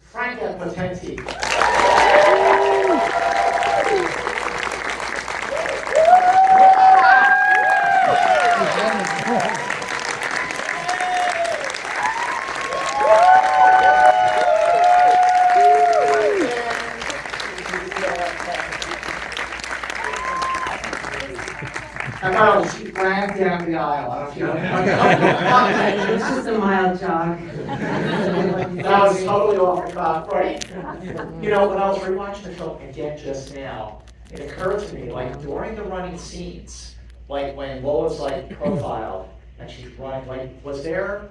Franka Potente. She ran down the aisle. I don't know if you It's just a mild jog. That was totally off the cuff, right? You know, when I was rewatching the film again just now, it occurred to me, like during the running scenes, like when Lola's like profiled and she's running, like was there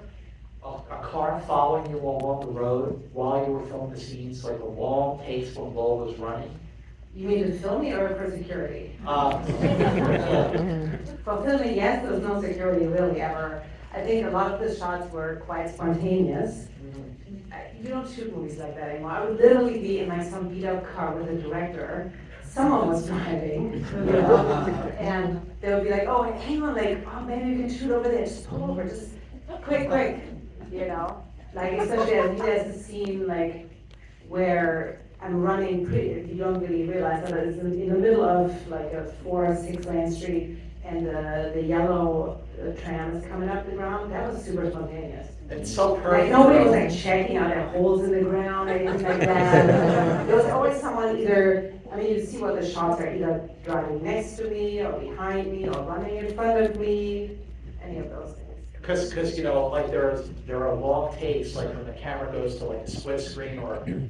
a car following you along the road while you were filming the scenes, like a long takes when Lola was running? You mean to film me or for security? Yeah. For filming, yes, there was no security really ever. I think a lot of the shots were quite spontaneous. You don't shoot movies like that anymore. I would literally be in like some beat up car with a director. Someone was driving, you know, and they would be like, oh, hang on, like, oh, maybe you can shoot over there. Just pull over, just quick, you know. Like, especially as there's a scene like where I'm running pretty, you don't really realize that it's in the middle of like a 4 or 6 lane street and the yellow tram is coming up the ground. That was super spontaneous. It's so perfect. Like nobody was like checking out their holes in the ground or anything like that. There was always someone either, I mean, you see what the shots are, either driving next to me or behind me or running in front of me, any of those things. Because you know, like there are long takes, like when the camera goes to like a split screen or you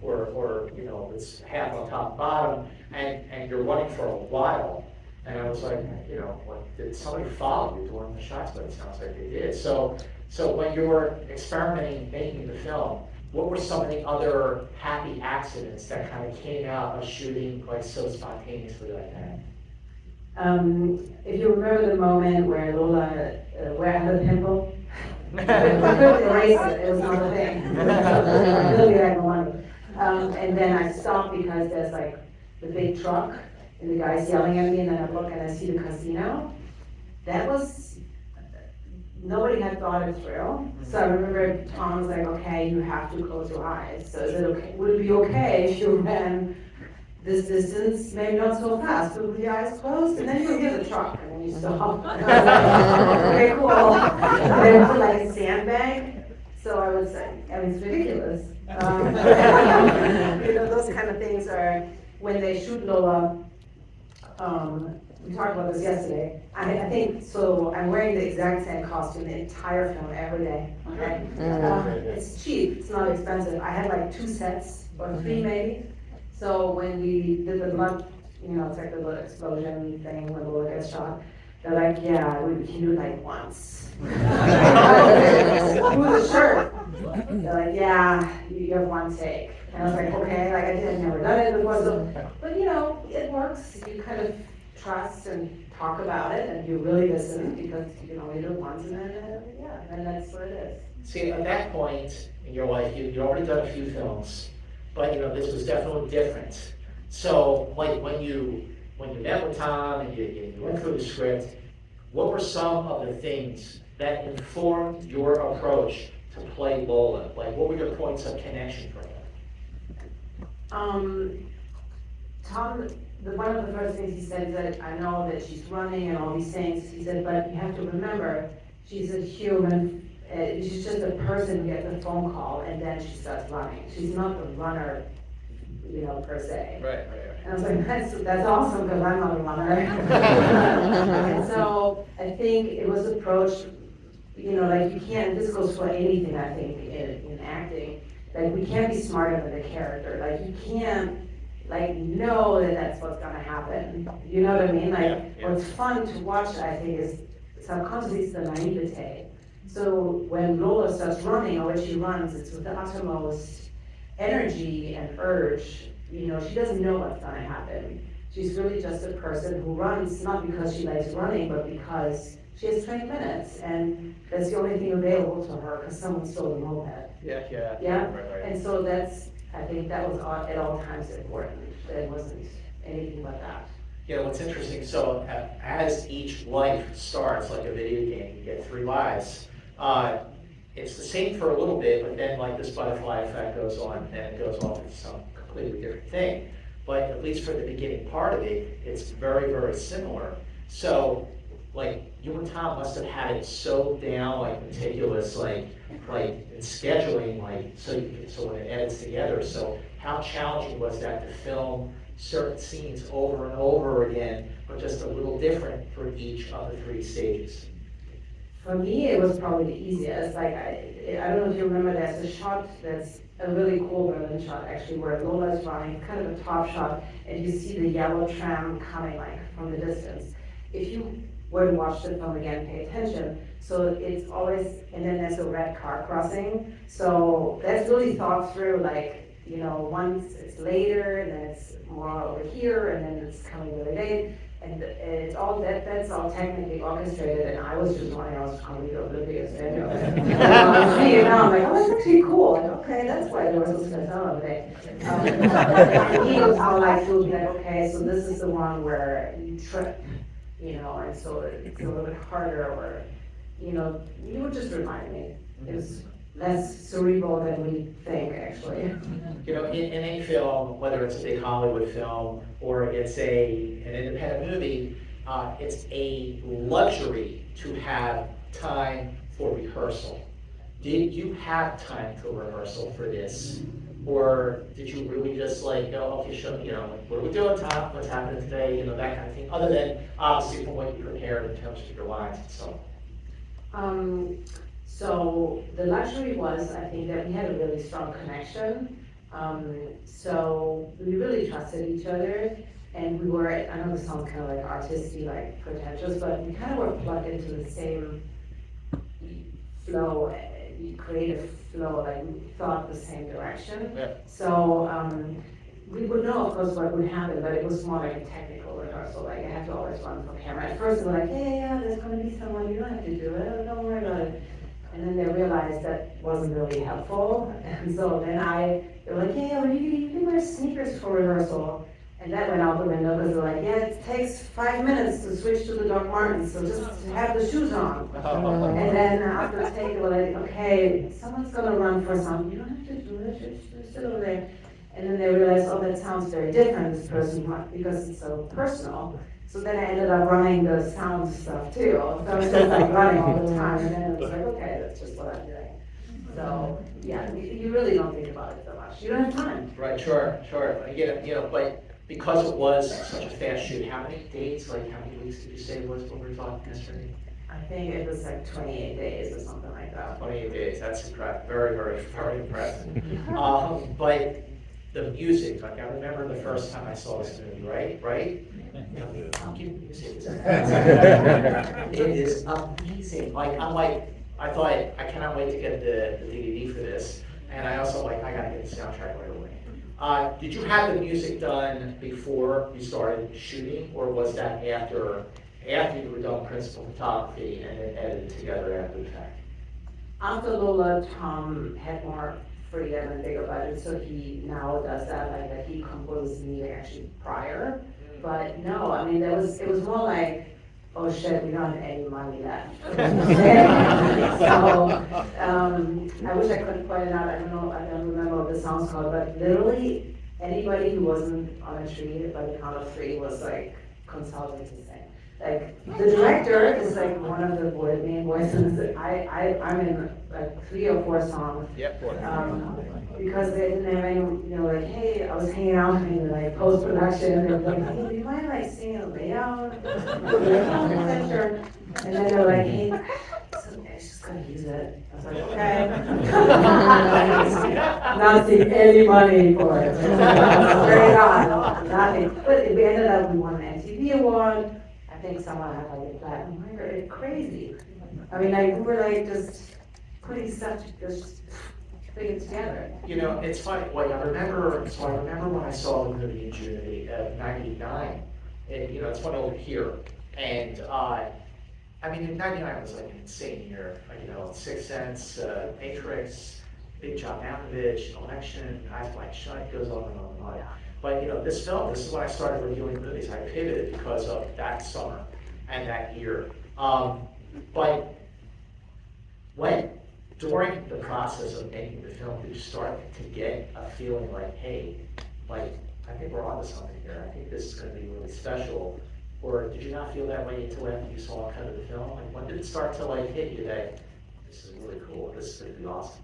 know, it's half on top and bottom, and you're running for a while. And I was like, you know, like, did somebody follow you during the shots? But it sounds like they did. So when you were experimenting, making the film, what were some of the other happy accidents that kind of came out of shooting like so spontaneously like that? If you remember the moment where Lola had a pimple, we couldn't erase it, it was not a thing. I really had no money. And then I stopped because there's like the big truck and the guy's yelling at me, and then I look and I see the casino. That was, nobody had thought it through. So I remember Tom was like, okay, you have to close your eyes. So is it okay, would it be okay if you ran this distance, maybe not so fast, but with your eyes closed, and then you hear the truck, and then you stop. Okay, cool. They put like a sandbag, so I was like, I mean, it's ridiculous. You know, those kind of things are, when they shoot Lola, we talked about this yesterday, I think, so I'm wearing the exact same costume the entire film every day, okay? It's cheap, it's not expensive. I had like 2 sets, or 3 maybe. So when we did the blood, you know, it's like the blood explosion thing when Lola gets shot, they're like, yeah, we can do it like once. Who's the shirt? They're like, yeah, you have 1 take. And I was like, okay, like I've never done it before, so, but you know, it works. You kind of trust and talk about it, and you really listen because you can only do it once, and then, yeah, and that's what it is. See, at that point in your life, you'd already done a few films, but you know, this was definitely different. So, like when you met with Tom and you went through the script, what were some of the things that informed your approach to play Lola? Like, what were your points of connection for her? Tom, one of the first things he said is that I know that she's running and all these things. He said, but you have to remember, she's a human. She's just a person who gets a phone call and then she starts running. She's not the runner, you know, per se. Right. And I was like, that's awesome because I'm not a runner. And so I think it was approached, you know, like you can't, this goes for anything I think in acting, like we can't be smarter than the character. Like you can't like know that that's what's gonna happen. You know what I mean? Like what's fun to watch, I think, is subconsciously it's the naivete. So when Lola starts running, or when she runs, it's with the uttermost energy and urge. You know, she doesn't know what's gonna happen. She's really just a person who runs, not because she likes running, but because she has 20 minutes, and that's the only thing available to her because someone stole the moped. Yeah. Right. And so that's, I think that was at all times important. It wasn't anything but that. Yeah, what's interesting, so as each life starts, like a video game, you get 3 lives. it's the same for a little bit, but then like this butterfly effect goes on, and it goes off into some completely different thing. But at least for the beginning part of it, it's very, very similar. So, like, you and Tom must have had it so down, like meticulous, like in scheduling, like so when it edits together. So, how challenging was that to film certain scenes over and over again, but just a little different for each of the 3 stages? For me, it was probably the easiest. Like, I don't know if you remember, there's a shot that's a really cool Berlin shot, actually, where Lola is running, kind of a top shot, and you see the yellow tram coming, like, from the distance. If you were to watch the film again, pay attention. So it's always, and then there's a red car crossing. So that's really thought through, like, you know, once it's later, and then it's more over here, and then it's coming really late. And it's all that's all technically orchestrated, and I was just running, I was completely oblivious. And I'm like, oh, that's actually cool. Like, okay, that's why there was this kind of over there. And he was all like, he'll be like, okay, so this is the one where you trip, you know, and so it's a little bit harder, or, you know, you would just remind me. It was less cerebral than we think, actually. You know, in any film, whether it's a big Hollywood film or it's an independent movie, it's a luxury to have time for rehearsal. Did you have time for rehearsal for this? Or did you really just like go, okay, sure, you know, what are we doing, Tom? What's happening today? You know, that kind of thing, other than obviously from what you prepared in terms of your lines and so on. So the luxury was, I think, that we had a really strong connection. So we really trusted each other, and we were, I know this sounds kind of like artisty, like pretentious, but we kind of were plugged into the same flow, creative flow, like we thought the same direction. Yeah. So we would know, of course, what would happen, but it was more like a technical rehearsal. Like I had to always run for camera. At first, they were like, yeah, there's going to be someone, you don't have to do it, don't worry about it. And then they realized that wasn't really helpful. And so then they were like, yeah, well, you can wear sneakers for rehearsal. And that went out the window because they're like, yeah, it takes 5 minutes to switch to the Doc Martens, so just have the shoes on. And then after a take, they were like, okay, someone's gonna run for something. You don't have to do it, just sit over there. And then they realized, oh, that sounds very different, this person, because it's so personal. So then I ended up running the sound stuff too. So I was just like running all the time, and then it was like, okay, that's just what I'm doing. So yeah, you really don't think about it so much. You don't have time. Right, sure. You know, but because it was such a fast shoot, how many days, like how many weeks did you say was what we're talking yesterday? I think it was like 28 days or something like that. 28 days, that's incredible, very, very, very impressive. But the music, like I remember the first time I saw this movie, right? I'll give you music. It is amazing. Like I thought I cannot wait to get the DVD for this, and I also I gotta get the soundtrack right away. Did you have the music done before you started shooting, or was that after you were done principal photography and then edited together after the fact? After Lola, Tom had more freedom and bigger budget, so he now does that, like that he composes music actually prior. But no, I mean, it was more like, oh shit, we don't have any money left. So, I wish I could point it out, I don't remember what the song's called, but literally anybody who wasn't on a tree by the count of 3 was like consulting to sing. Like, the director is like one of the main voices. I'm in like 3 or 4 songs. Yep. Because they didn't have any, you know, like, hey, I was hanging out in like post-production, and they were like, hey, do you mind like singing a layout? And then they were like, hey, it's just gonna use it. I was like, okay. Not seeing any money for it. Straight on, nothing. But we ended up, we won an MTV award. I think someone had like a platinum record. It's crazy. I mean, like, we were like just putting stuff, just putting it together. You know, it's funny. Like I remember when I saw the movie in June of '99. You know, it's funny over here, and I mean, in '99 was like an insane year. Like, you know, Sixth Sense, Matrix, Big John Malkovich, Election, Eyes Wide Shut, goes on and on and on. But you know, this is when I started reviewing movies. I pivoted because of that summer and that year. But when during the process of making the film, did you start to get a feeling like, hey, like, I think we're onto something here, I think this is gonna be really special? Or did you not feel that way until after you saw kind of the film? Like, when did it start to like hit you that this is really cool, this is gonna be awesome?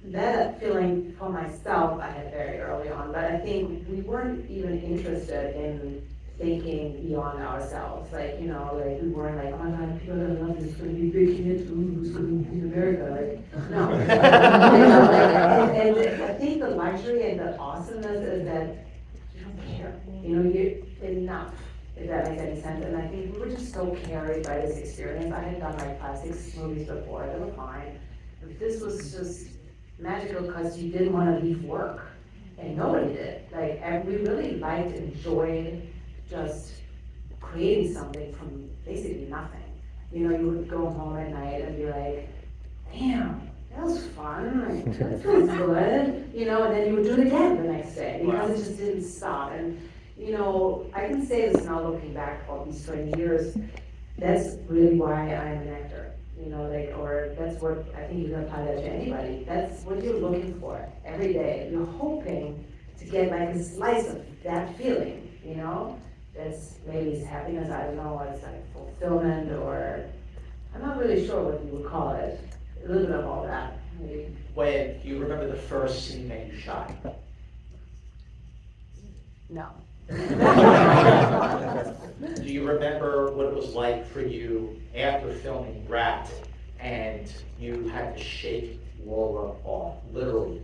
That feeling for myself, I had very early on, but I think we weren't even interested in thinking beyond ourselves. Like, you know, like we weren't like, oh my God, people are gonna love this, it's gonna be a big hit, ooh, it's gonna be in America. Like, no. You know, like, and I think the luxury and the awesomeness is that you don't care. You know, you're enough, if that makes any sense. And I think we were just so carried by this experience. I had done like 5-6 movies before, they were fine. But this was just magical because you didn't want to leave work, and nobody did. Like, and we really liked, enjoyed just creating something from basically nothing. You know, you would go home at night and be like, damn, that was fun, like, that feels good, you know, and then you would do it again the next day because it just didn't stop. And, you know, I can say this now looking back all these 20 years, that's really why I'm an actor. You know, like, or that's what, I think you can apply that to anybody. That's what you're looking for every day. You're hoping to get like a slice of that feeling, you know? That's maybe it's happiness, I don't know, it's like fulfillment, or, I'm not really sure what you would call it. A little bit of all that, maybe. When you remember the first scene that you shot? No. Do you remember what it was like for you after filming wrapped and you had to shake Lola off, literally?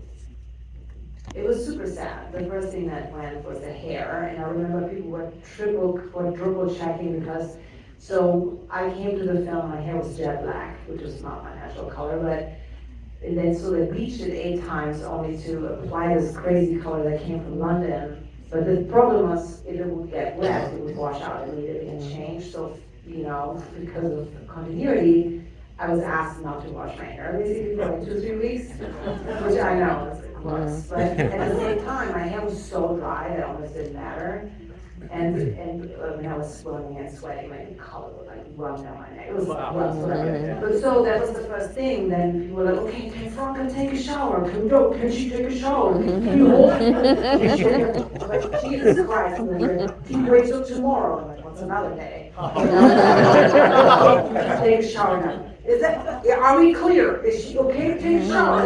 It was super sad. The first thing that went was the hair, and I remember people were quadruple checking because, so I came to the film, my hair was jet black, which was not my natural color, but, and then so they bleached it 8 times only to apply this crazy color that came from London. But the problem was, if it would get wet, it would wash out immediately and change. So, you know, because of continuity, I was asked not to wash my hair basically for like 2-3 weeks, which I know is gross. But at the same time, my hair was so dry that it almost didn't matter. And when I was swimming and sweating, like the color would like run down my neck. It was gross, whatever. But so that was the first thing. Then people were like, okay, can Franka take a shower? Can she take a shower? Can you hold it? I'm like, Jesus Christ. And they're like, can you wait till tomorrow? I'm like, what's another day? Take a shower now. Is that, are we clear? Is she okay to take a shower?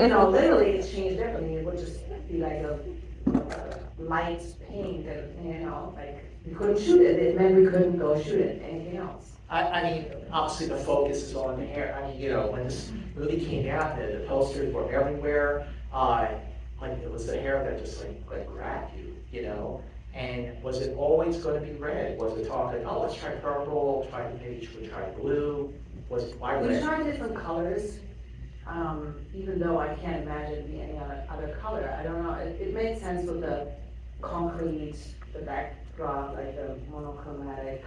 You know, literally it changed everything. It would just be like a light pink, and you know, like we couldn't shoot it. It meant we couldn't go shoot it. Anything else? I mean, obviously the focus is on the hair. I mean, you know, when this movie came out, the posters were everywhere. Like it was the hair that just like grabbed you, you know. And was it always going to be red? Was it talking, oh, let's try purple, maybe we try blue? Was it why red? We tried different colors. Even though I can't imagine it being any other color. I don't know. It made sense with the concrete, the backdrop, like the monochromatic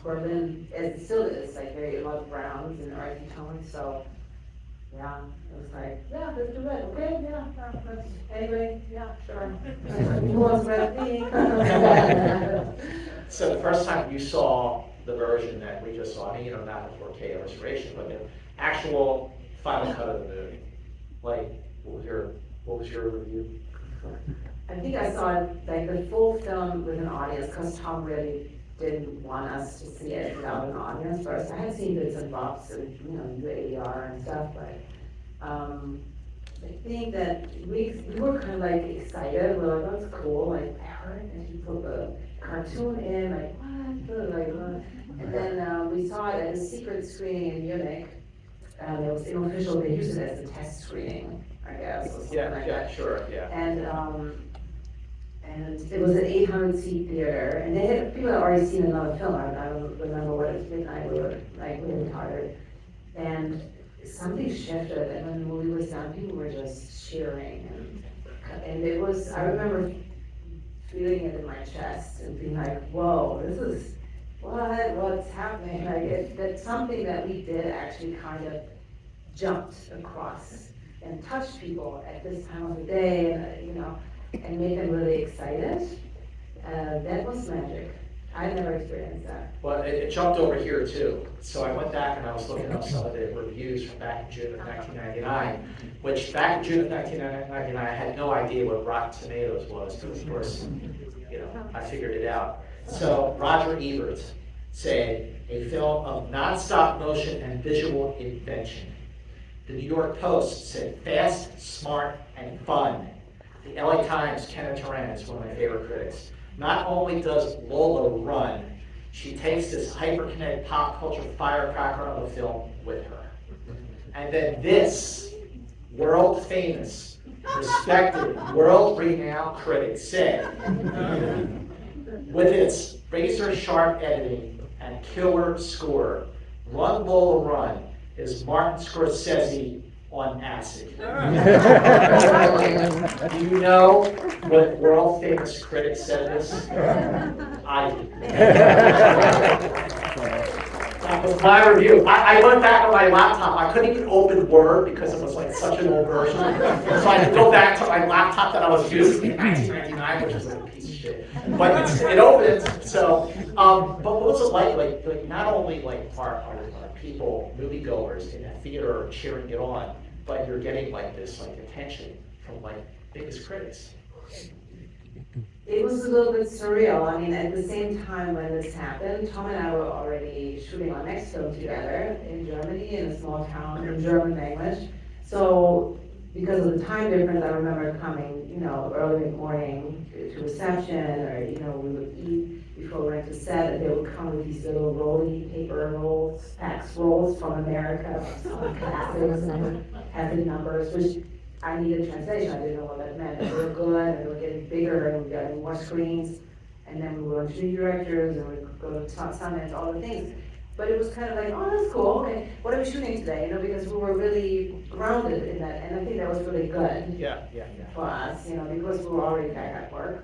Berlin, as it still is, like a lot of browns and earthy tones. So yeah, it was like, yeah, let's do red. Okay, yeah, let's, anyway, yeah, sure. Who wants red pink? So the first time you saw the version that we just saw, I mean, you know, not the 4K illustration, but the actual final cut of the movie, like, what was your review? I think I saw it, like the full film with an audience, because Tom really didn't want us to see it without an audience first. I had seen bits and bobs and, you know, the ADR and stuff, but I think that we were kind of like excited. We were like, that's cool. Like, I heard that he put the cartoon in, like, what? Like, what? And then we saw it at a secret screening in Munich. It was unofficial, they used it as a test screening, I guess, or something like that. Sure, yeah. And it was an 800-seat theater, and they had people had already seen another film. I don't remember what it was, midnight, we were like really tired. And something shifted, and when the movie was done, people were just cheering. And it was, I remember feeling it in my chest and being like, whoa, this is, what's happening? Like, that's something that we did actually kind of jumped across and touched people at this time of the day, and you know, and made them really excited. That was magic. I never experienced that. Well, it jumped over here too. So I went back and I was looking up some of the reviews from back in June of 1999, which back in June of 1999, I had no idea what Rotten Tomatoes was, but of course, I figured it out. So Roger Ebert said, a film of non-stop motion and visual invention. The New York Post said, fast, smart, and fun. The LA Times, Kenneth Turan is one of my favorite critics. Not only does Lola run, she takes this hyperkinetic pop culture firecracker of a film with her. And then this world-famous, respected, world-renowned critic said, with its razor-sharp editing and killer score, Run Lola Run is Martin Scorsese on acid. Do you know what world-famous critic said this? I do. That was my review. I went back on my laptop. I couldn't even open Word because it was like such an old version. So I had to go back to my laptop that I was using in 1999, which was like a piece of shit. But it opened. So, but what was it like not only like are people, moviegoers in a theater cheering it on, but you're getting like this like attention from like biggest critics. It was a little bit surreal. I mean, at the same time when this happened, Tom and I were already shooting our next film together in Germany, in a small town in German language. So because of the time difference, I remember coming, early in the morning to reception, or, we would eat before we went to set, and they would come with these little rolling paper rolls, fax rolls from America, some classics, and had the numbers, which I needed translation. I didn't know what that meant. They were good, and they were getting bigger, and we were getting more screens, and then we were on shooting directors, and we would go to Sundance, all the things. But it was kind of like, oh, that's cool. Okay, what are we shooting today? Because we were really grounded in that, and I think that was really good. Yeah. For us, because we were already back at work.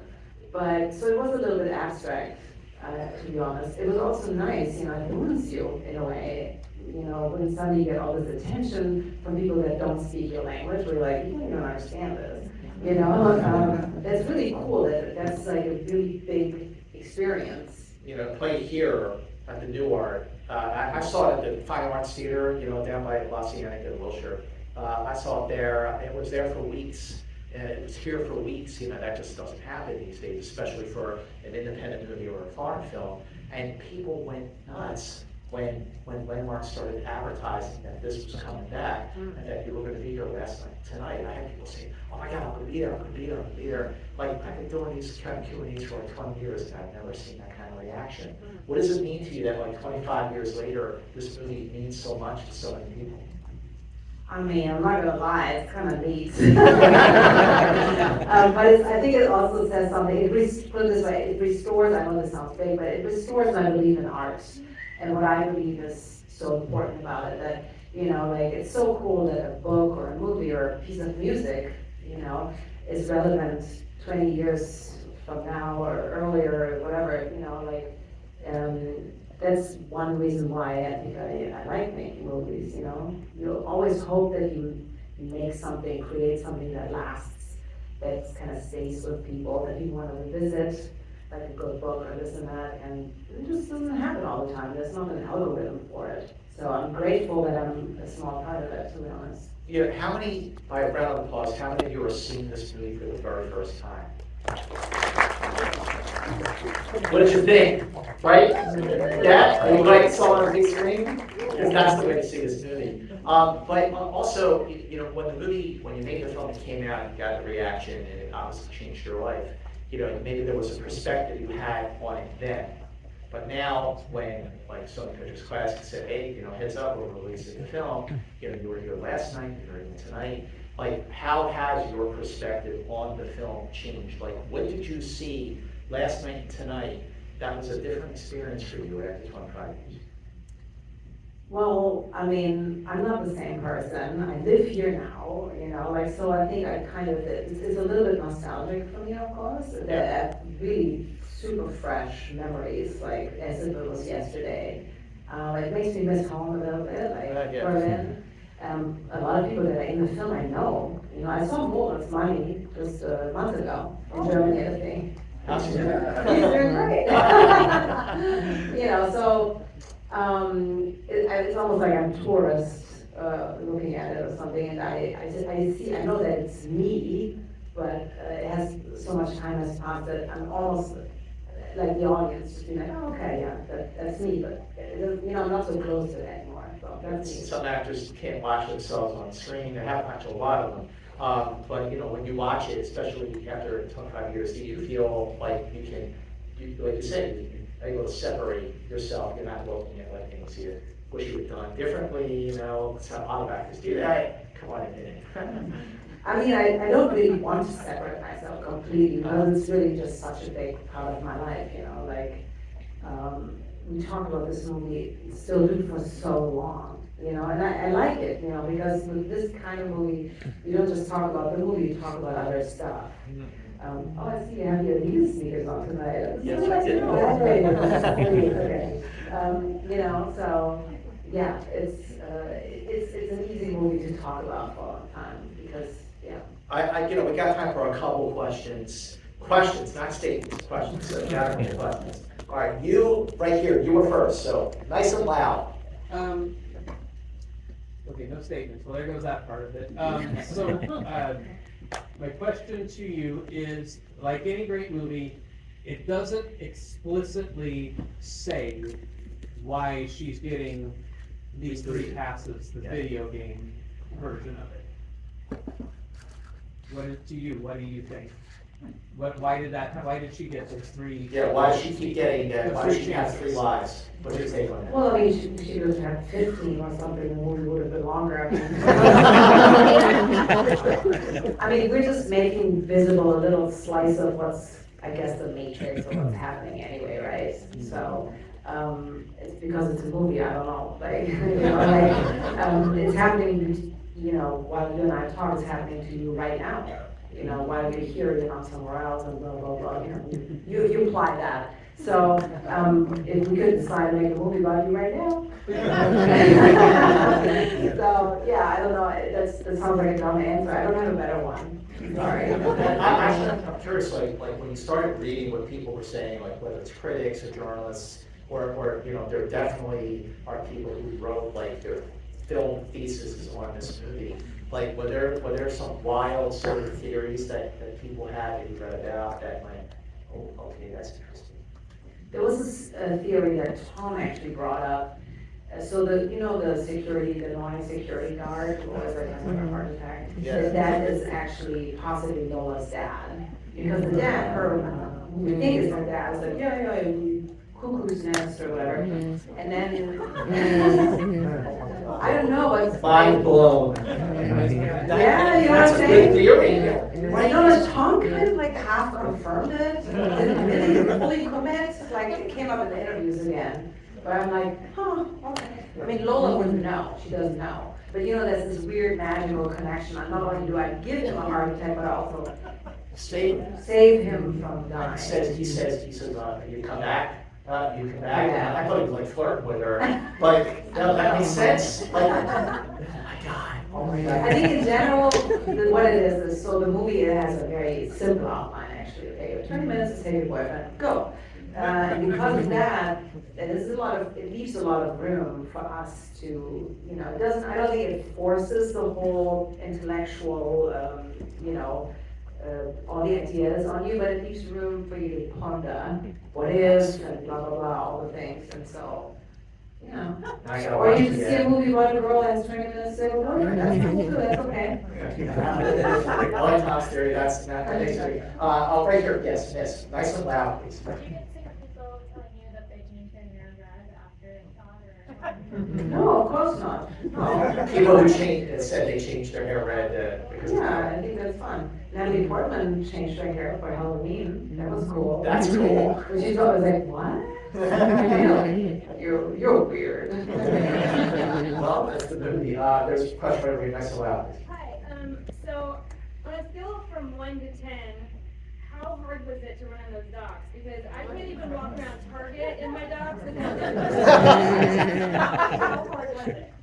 But so it was a little bit abstract, to be honest. It was also nice, it moves you in a way. When suddenly you get all this attention from people that don't speak your language, we're like, you don't even understand this. That's really cool. That's like a really big experience. Play here at the Nuart. I saw it at the Fine Arts Theater, down by La Cienega in Wilshire. I saw it there. It was there for weeks. And it was here for weeks. That just doesn't happen these days, especially for an independent movie or a foreign film. And people went nuts when Landmark started advertising that this was coming back and that you were going to be here tonight. I had people say, oh my God, I'm going to be there, I'm going to be there, I'm going to be there. Like, I've been doing these kind of Q&As for like 20 years and I've never seen that kind of reaction. What does it mean to you that like 25 years later, this movie means so much to so many people? I mean, I'm not gonna lie, it's kind of neat. But I think it also says something. Put it this way, it restores, I know this sounds big, but it restores my belief in art. And what I believe is so important about it, that, it's so cool that a book or a movie or a piece of music, is relevant 20 years from now or earlier or whatever, that's one reason why I think I like making movies, You always hope that you make something, create something that lasts, that kind of stays with people, that you want to revisit, like a good book or this and that, and it just doesn't happen all the time. There's not an algorithm for it. So I'm grateful that I'm a small part of it, to be honest. How many, by a round of applause, how many of you are seeing this movie for the very first time? What did you think? Right? Yeah? Are you glad you saw it on the big screen? Because that's the way to see this movie. But also, when you made the film, it came out and you got the reaction, and it obviously changed your life. Maybe there was a perspective you had on it then. But now, when like Sony Pictures Classic said, hey, heads up, we're releasing the film. You were here last night, you're here tonight. Like, how has your perspective on the film changed? Like, what did you see last night and tonight that was a different experience for you after 25 years? Well, I mean, I'm not the same person. I live here now, so I think it's a little bit nostalgic for me, of course. That really super fresh memories, like as if it was yesterday. It makes me miss home a little bit, like Berlin. A lot of people that are in the film I know. I saw Moritz just a month ago in Germany, I think. How's she doing? He's doing great. So, it's almost like I'm tourist, looking at it or something, and I know that it's me, but it has so much time has passed that I'm almost like the audience, just being like, oh, okay, yeah, that's me, but I'm not so close to it anymore. So that's me. Some actors can't watch themselves on screen. There have actually a lot of them. But when you watch it, especially after 25 years, do you feel like you can, like you said, you're able to separate yourself? You're not looking at like things you wish you had done differently. That's how a lot of actors do that. Come on, admit it. I mean, I don't really want to separate myself completely because it's really just such a big part of my life, we talk about this movie, still do for so long, and I like it, because with this kind of movie, you don't just talk about the movie, you talk about other stuff. I see you have your Adidas sneakers on tonight. Yes, I did. Okay. So, yeah, it's an easy movie to talk about for a long time, because, yeah. We got time for a couple questions. Questions, not statements, questions. So, got any questions? All right, you right here, you were first, so nice and loud. Okay, no statements. Well, there goes that part of it. My question to you is, like any great movie, it doesn't explicitly say why she's getting these 3 passes, the video game version of it. What do you think? Why did she get those 3? Yeah, why does she keep getting, why does she have 3 lives? What's your take on that? Well, I mean, she would have 15 or something, the movie would have been longer. I mean, we're just making visible a little slice of what's, I guess, the matrix of what's happening anyway, right? So, it's because it's a movie, I don't know, it's happening, while you and I talk, it's happening to you right now. While you're here, you're not somewhere else, and blah, blah, blah, you imply that. So, if we could decide to make a movie about you right now. So, yeah, I don't know, that sounds like a dumb answer, I don't have a better one, sorry. I'm curious, like when you started reading what people were saying, like whether it's critics or journalists, or there definitely are people who wrote like their film theses on this movie. Like, were there some wild sort of theories that people had that you read about that went, oh, okay, that's interesting? There was this theory that Tom actually brought up. So the security, the annoying security guard who always like has a heart attack. Yeah. That is actually possibly Nola's dad, because the dad, we think is her dad, was like, yeah, cuckoo's nest or whatever. And then, I don't know, but. Mind blown. Yeah, you know what I'm That's a good saying? theory. I know that Tom kind of like half confirmed it, didn't really fully commit, like it came up in the interviews again. But I'm like, okay. I mean, Lola wouldn't know, she doesn't know. But there's this weird magical connection. Not only do I give him a heart attack, but I also save him from dying. He says, you come back. You come back. Yeah. I thought he was like flirting with her, but that makes sense. Like, oh my God. I think in general, what it is so the movie, it has a very simple outline actually. Okay, you have 20 minutes to save your boyfriend, go. And because of that, it leaves a lot of room for us to, I don't think it forces the whole intellectual, all the ideas on you, but it leaves room for you to ponder what is, and blah, blah, blah, all the things, and so, or you just see a movie about a girl that has 20 minutes to save a boyfriend, that's cool too, that's okay. I like Tom's theory, that's not that theory. Right here, yes, miss, nice and loud, please. Did you get sick of people telling you that they changed their hair and dress after it shot, or? No, of course not, no. People who said they changed their hair red because of Yeah, I think that's fun. Natalie Portman changed her hair for Halloween, that was cool. That's cool. But she thought, I was like, what? You're weird. Well, that's the movie. There's a question over here, nice and loud. Hi, so on a scale from 1 to 10, how hard was it to run in those docks? Because I can't even walk around Target in my docks without how hard was it?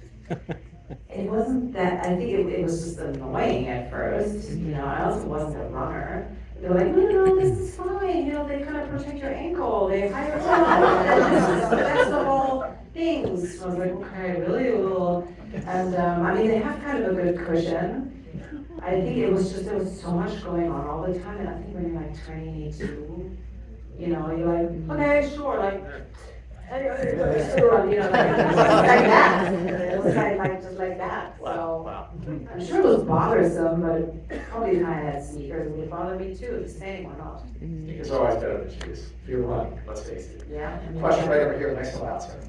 It wasn't that, I think it was just annoying at first, I also wasn't a runner. they were like, no, this is fine, they kind of protect your ankle, they hire that's the whole thing. So I was like, okay, really? Well, and I mean, they have kind of a good cushion. I think it was just, there was so much going on all the time, and I think when you're like 22, you're like, okay, sure, like, like that. It was like just like that. So Wow. I'm sure it was bothersome, but probably if I had sneakers, it would bother me too, the same or not. Sneakers are always better than shoes. If you're running, let's face it. Yeah. Question right over here, next one out, sir.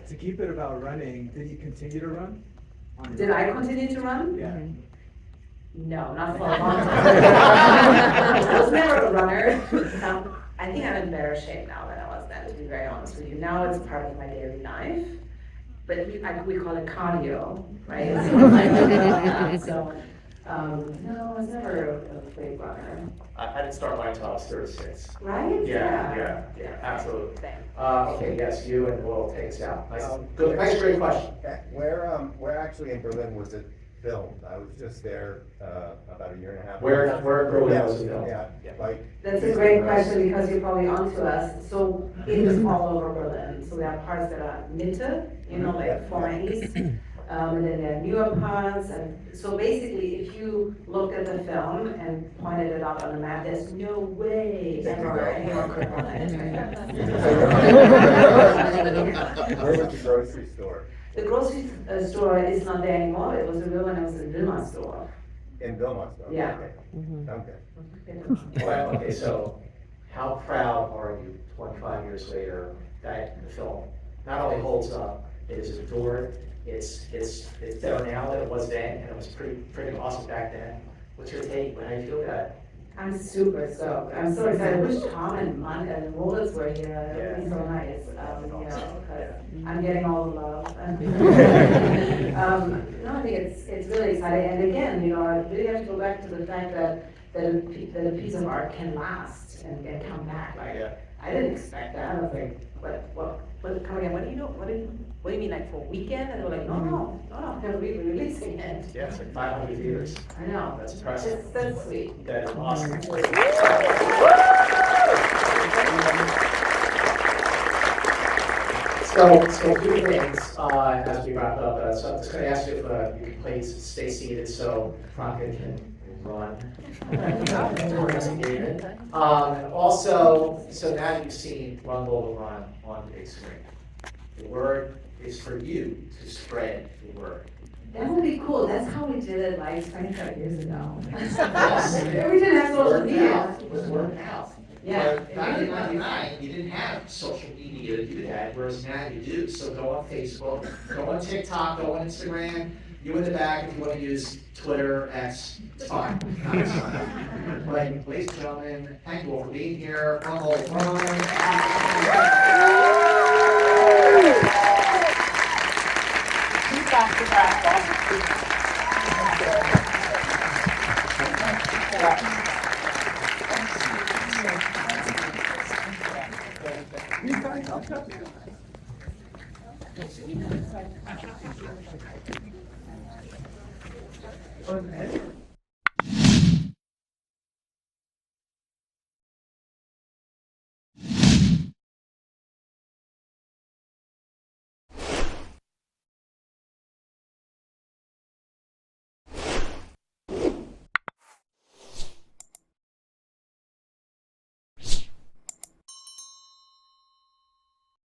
To keep it about running, did you continue to run? Did I continue to run? Yeah. No, not for a long time. I was never a runner. I think I'm in better shape now than I was then, to be very honest with you. Now it's part of my daily life, but we call it cardio, right? So, no, I was never a big runner. I didn't start mine until I was 36. Right? Yeah, absolutely. Thanks. Okay, yes, you, and we'll take us out. Nice, great question. Where actually in Berlin was it filmed? I was just there about a year and a half. Where in Berlin was it filmed? Yeah, like. That's a great question because you're probably onto us. So it is all over Berlin. So there are parts that are Mitte, like former East, and then there are newer parts. And so basically, if you looked at the film and pointed it out on the map, there's no way ever anyone could run it. Where was the grocery store? The grocery store is not there anymore. It was a real one. It was a Wilma store. In Belmont store? Yeah. Okay. Well, okay, so how proud are you 25 years later that the film not only holds up, it is adored, it's better now than it was then, and it was pretty awesome back then. What's your take? How do you feel about it? I'm super stoked. I'm so excited. I wish Tom and Moritz were here. It would be so nice, because I'm getting all the love. No, I think it's really exciting. And again, I really have to go back to the fact that a piece of art can last and come back. Like, I didn't expect that. I was like, what, come again? What do you mean, like for a weekend? And they were like, no, they're re-releasing it. Yeah, it's like 500 theaters. I know. That's impressive. That's sweet. That is awesome. So two things as we wrap up. So I'm just going to ask you if you could please stay seated so Franka can run. Also, so now you've seen Run, LOLA RUN on the big screen. The word is for you to spread the word. That would be cool. That's how we did it like 25 years ago. We didn't have social media. It was word of mouth. Yeah. But back in '99, you didn't have social media to do that, whereas now you do. So go on Facebook, go on TikTok, go on Instagram. You in the back, if you want to use Twitter, X, it's fine. No, it's fine. But ladies and gentlemen, thank you all for being here. Run, LOLA RUN. Oh,